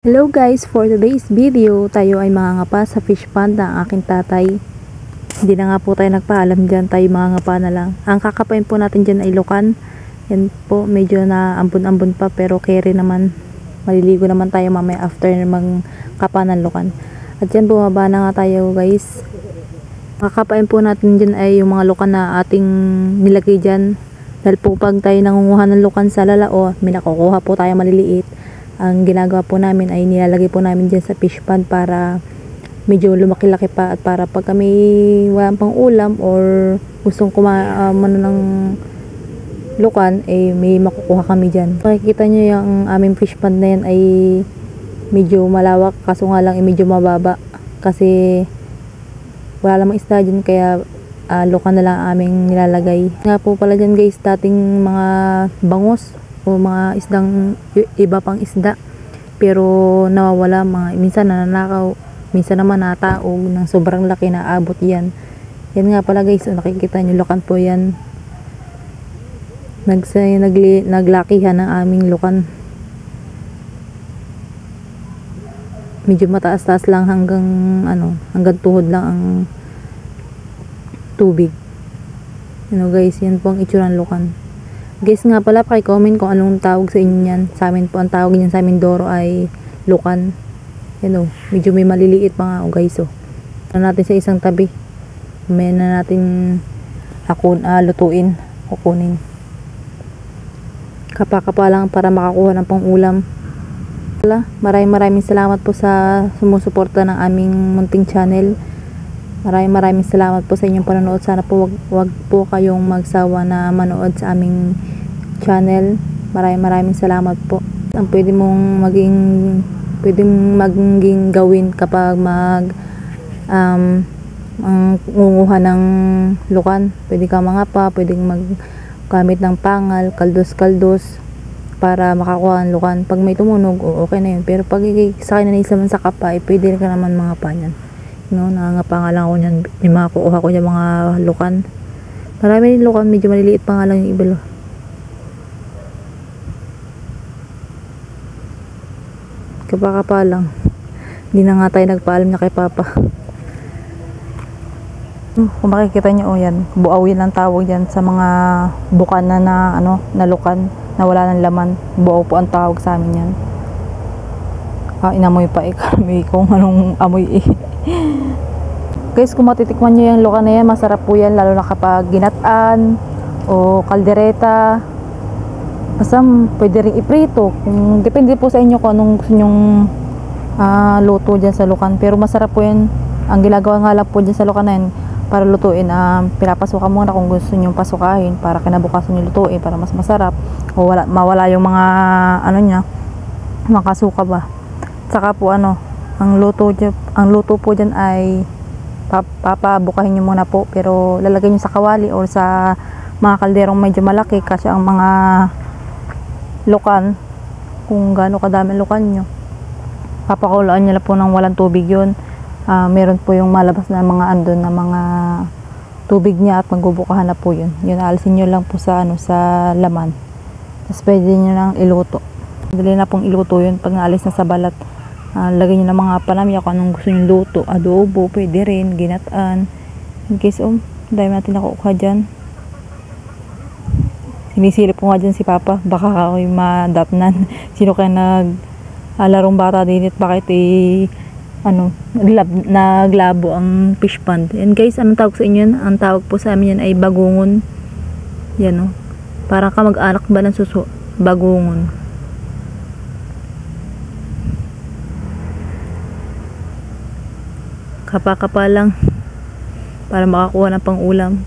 Hello guys, for today's video, tayo ay mangangapa sa fish pond ng aking tatay. Hindi na nga po tayo nagpaalam dyan, tayo mangangapa na lang. Ang kakapain po natin dyan ay lukan. Yan po, medyo na ambon-ambon pa pero carry naman. Maliligo naman tayo mamaya after magkapa ng lukan. At yan, bumaba na nga tayo guys. Kakapain po natin dyan ay yung mga lukan na ating nilagay dyan. Dahil po pag tayo nangunguha ng lukan sa lalao, may nakukuha po tayo maliliit. Ang ginagawa po namin ay nilalagay po namin dyan sa fish pond para medyo lumaki-laki pa at para pag kami walang pang ulam or gustong kumano ng lukan, eh may makukuha kami dyan. Makikita nyo yung aming fish pond na yan ay medyo malawak, kaso nga lang ay medyo mababa kasi wala lamang isda dyan, kaya lukan na lang aming nilalagay. Nga po pala dyan guys, dating mga bangos o mga isdang iba pang isda, pero nawawala, minsan nananakaw, minsan naman nataog ng sobrang laki na abot yan. Yan nga pala guys, nakikita nyo, lukan po yan. Naglakihan ng aming lukan. Medyo mataas-taas lang hanggang hanggang tuhod lang ang tubig. Guys, yan po ang itsura ng lukan. Guys nga pala, paki-comment kung anong tawag sa inyo yan. Sa amin po, ang tawag niyan sa amin Doro ay lukan. Yan medyo may maliliit pa nga guys Ano natin sa isang tabi. May na natin lutuin o kunin. Kapa-kapa lang para makakuha ng pang-ulam. Maraming salamat po sa sumusuporta ng aming munting channel. Maraming salamat po sa inyong panonood. Sana po wag po kayong magsawa na manood sa aming channel. Maraming salamat po. Ang pwedeng maging gawin kapag ngunguha ng lukan. Pwede ka mangapa, pwedeng maggamit ng pangal, kaldos para makakuha ng lukan. Pag may tumunog, okay na yun. Pero pag sa akin na sa kapa, pwede ka naman mangapa niyan. Nangangapa nga lang ako niyan. May makukuha ko niyan mga lukan. Marami din lukan, medyo maliliit pa nga lang yung iba. Kapa lang. Hindi na nga tayo nagpaalam na kay Papa. Kung makikita nyo, yan. Buawin ang tawag yan sa mga bukan na lukan na wala ng laman. Buaw po ang tawag sa amin yan. Inamoy pa kami kung anong amoy Guys, kung matitikman nyo yung lukan na yan, masarap po yan, lalo na kapag ginataan o kaldereta. Basta pwede rin iprito, depende po sa inyo kung anong gusto nyong luto dyan sa lukan. Pero masarap po yan. Ang ginagawa nga lang po dyan sa lukan na yan, para lutuin, pinapasukan muna kung gusto nyong pasukahin para kinabukasan nyo lutuin para mas masarap o mawala yung mga niya, makasuka ba. Saka po ang luto po dyan ay papabukahin nyo muna po, pero lalagay nyo sa kawali or sa mga kalderong medyo malaki kasi ang mga lukan, kung gaano kadami lukan nyo, papakulaan nyo na po ng walang tubig yun. Meron po yung malabas na mga andon na mga tubig niya at magbubukahan na po yun. Alisin nyo lang po sa sa laman. Tapos pwede nyo lang iluto. Dali na pong iluto yun pag naalis na sa balat. Lagay nyo ng mga panamya kung anong gusto nyo luto. Adobo, pwede rin, ginataan. In case, dahil natin nakukuha dyan. Sinisilip ko nga dyan si Papa. Baka ako'y madatnan. Sino kaya larong bata din at bakit naglabo ang fish pond. And guys, anong tawag sa inyo yan? Ang tawag po sa amin yan ay bagungon. Yan parang ka mag-anak ba ng suso? Bagungon. Kapa lang para makakuha ng pang-ulam.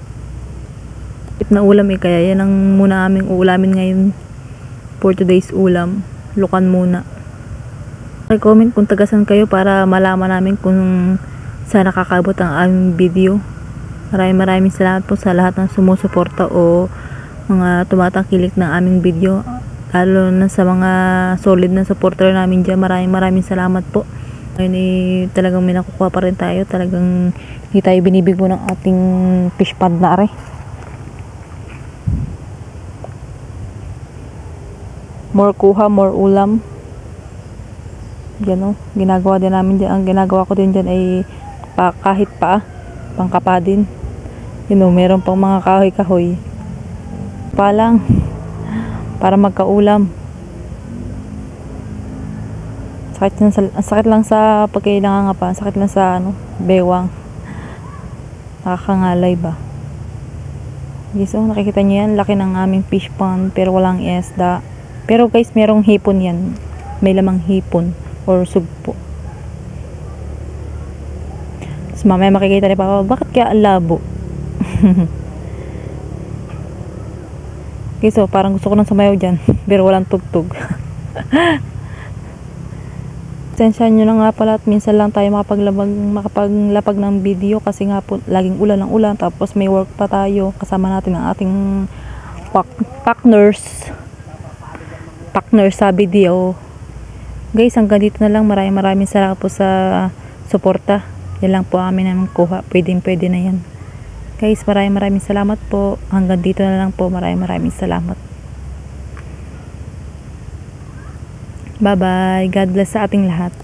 Tip na ulam kaya yan ang muna aming uulamin ngayon for today's ulam. Lukan muna. Comment kung tagasan kayo para malaman namin kung saan nakakabot ang aming video. Maraming salamat po sa lahat ng sumusuporta o mga tumatangkilik ng aming video, lalo na sa mga solid na supporter namin dyan. Maraming salamat po. Ngayon talagang may nakukuha pa rin tayo. Talagang hindi tayo binibigo ng ating fish pond na are. More kuha, more ulam. Yan o, ginagawa din namin dyan. Ang ginagawa ko din dyan ay kahit pangkapa din. Yun o, meron pang mga kahoy-kahoy. Pa lang, para magkaulam. Sakit lang sa pagkailangan nga pa. Sakit lang sa bewang. Nakakangalay ba? Okay, so nakikita nyo yan, laki ng aming fish pond pero walang isda. Pero guys, merong hipon yan. May lamang hipon or sugpo. So mamaya makikita rin pa ako, bakit kaya labo? Okay, so parang gusto ko nang sumayaw dyan pero walang tugtog. Sensya nyo na nga pala at minsan lang tayo makapaglapag ng video kasi nga po laging ulan ng ulan, tapos may work pa tayo, kasama natin ang ating partners sa video. Guys, hanggang dito na lang. Maraming salamat po sa suporta. Yan lang po amin naman kuha, pwede na yan guys. Maraming salamat po. Hanggang dito na lang po. Maraming salamat. Bye bye. God bless sa ating lahat.